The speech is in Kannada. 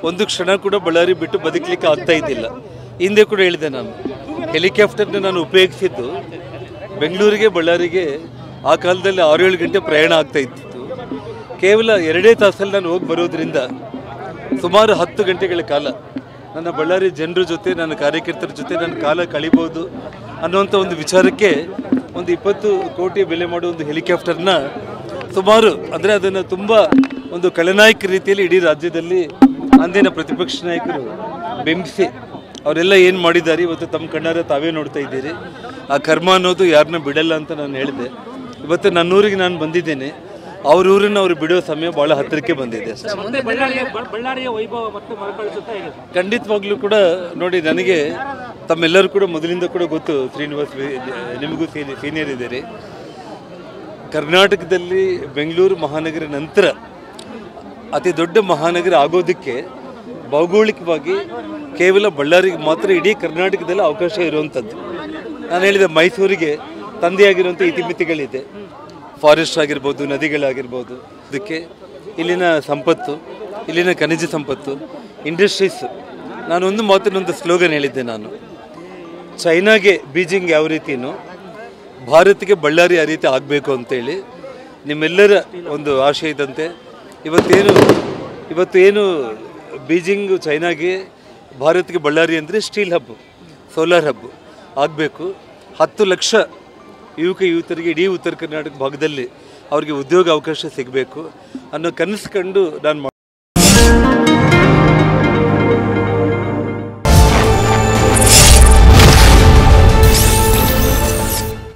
ಒಂದು ಕ್ಷಣ ಕೂಡ ಬಳ್ಳಾರಿ ಬಿಟ್ಟು ಬದುಕಲಿಕ್ಕೆ ಆಗ್ತಾ ಇದ್ದಿಲ್ಲ. ಹಿಂದೆ ಕೂಡ ಹೇಳಿದೆ, ನಾನು ಹೆಲಿಕಾಪ್ಟರ್ನ ನಾನು ಉಪಯೋಗಿಸಿದ್ದು ಬೆಂಗಳೂರಿಗೆ ಬಳ್ಳಾರಿಗೆ ಆ ಕಾಲದಲ್ಲಿ 6-7 ಗಂಟೆ ಪ್ರಯಾಣ ಆಗ್ತಾ ಇತ್ತು. ಕೇವಲ 2 ತಾಸಲ್ಲಿ ನಾನು ಹೋಗಿ ಬರೋದ್ರಿಂದ ಸುಮಾರು 10 ಗಂಟೆಗಳ ಕಾಲ ನನ್ನ ಬಳ್ಳಾರಿ ಜನರ ಜೊತೆ, ನನ್ನ ಕಾರ್ಯಕರ್ತರ ಜೊತೆ ನನ್ನ ಕಾಲ ಕಳಿಬೋದು ಅನ್ನುವಂಥ ಒಂದು ವಿಚಾರಕ್ಕೆ ಒಂದು 20 ಕೋಟಿ ಬೆಲೆ ಮಾಡೋ ಒಂದು ಹೆಲಿಕಾಪ್ಟರ್ನ ಸುಮಾರು, ಅಂದರೆ ಅದನ್ನು ತುಂಬ ಒಂದು ಖಳನಾಯಕ ರೀತಿಯಲ್ಲಿ ಇಡೀ ರಾಜ್ಯದಲ್ಲಿ ಅಂದಿನ ಪ್ರತಿಪಕ್ಷ ನಾಯಕರು ಬೆಂಬಿಸಿ ಅವರೆಲ್ಲ ಏನು ಮಾಡಿದ್ದಾರೆ ಇವತ್ತು ತಮ್ಮ ಕಣ್ಣಾರೆ ತಾವೇ ನೋಡ್ತಾ ಇದ್ದೀರಿ. ಆ ಕರ್ಮ ಅನ್ನೋದು ಯಾರನ್ನ ಬಿಡಲ್ಲ ಅಂತ ನಾನು ಹೇಳಿದೆ. ಇವತ್ತು ನನ್ನೂರಿಗೆ ನಾನು ಬಂದಿದ್ದೇನೆ, ಅವ್ರ ಊರನ್ನು ಅವ್ರು ಬಿಡೋ ಸಮಯ ಭಾಳ ಹತ್ತಿರಕ್ಕೆ ಬಂದಿದೆ. ಖಂಡಿತವಾಗ್ಲೂ ಕೂಡ ನೋಡಿ, ನನಗೆ ತಮ್ಮೆಲ್ಲರೂ ಕೂಡ ಮೊದಲಿಂದ ಕೂಡ ಗೊತ್ತು, ಶ್ರೀನಿವಾಸ್ ನಿಮಗೂ ಸೀನಿಯರ್ ಇದ್ದೀರಿ. ಕರ್ನಾಟಕದಲ್ಲಿ ಬೆಂಗಳೂರು ಮಹಾನಗರ ನಂತರ ಅತಿ ದೊಡ್ಡ ಮಹಾನಗರ ಆಗೋದಕ್ಕೆ ಭೌಗೋಳಿಕವಾಗಿ ಕೇವಲ ಬಳ್ಳಾರಿಗೆ ಮಾತ್ರ ಇಡೀ ಕರ್ನಾಟಕದಲ್ಲಿ ಅವಕಾಶ ಇರುವಂಥದ್ದು. ನಾನು ಹೇಳಿದೆ, ಮೈಸೂರಿಗೆ ತಂದೆಯಾಗಿರುವಂಥ ಇತಿಮಿತಿಗಳಿದೆ, ಫಾರೆಸ್ಟ್ ಆಗಿರ್ಬೋದು, ನದಿಗಳಾಗಿರ್ಬೋದು. ಅದಕ್ಕೆ ಇಲ್ಲಿನ ಸಂಪತ್ತು, ಇಲ್ಲಿನ ಖನಿಜ ಸಂಪತ್ತು, ಇಂಡಸ್ಟ್ರೀಸ್. ನಾನು ಒಂದು ಮಾತಿನೊಂದು ಸ್ಲೋಗನ್ ಹೇಳಿದ್ದೆ, ನಾನು ಚೈನಾಗೆ ಬೀಜಿಂಗ್ ಯಾವ ರೀತಿಯೂ ಭಾರತಕ್ಕೆ ಬಳ್ಳಾರಿ ಆ ರೀತಿ ಆಗಬೇಕು ಅಂತೇಳಿ ನಿಮ್ಮೆಲ್ಲರ ಒಂದು ಆಶೆ ಇದ್ದಂತೆ ಇವತ್ತೇನು ಬೀಜಿಂಗು ಚೈನಾಗೆ, ಭಾರತಕ್ಕೆ ಬಳ್ಳಾರಿ ಅಂದರೆ ಸ್ಟೀಲ್ ಹಬ್ಬು, ಸೋಲಾರ್ ಹಬ್ಬು ಆಗಬೇಕು. 10 ಲಕ್ಷ ಯುವಕರಿಗೆ ಇಡೀ ಉತ್ತರ ಕರ್ನಾಟಕ ಭಾಗದಲ್ಲಿ ಅವ್ರಿಗೆ ಉದ್ಯೋಗ ಅವಕಾಶ ಸಿಗಬೇಕು ಅನ್ನೋ ಕನಸು ಕಂಡು ನಾನು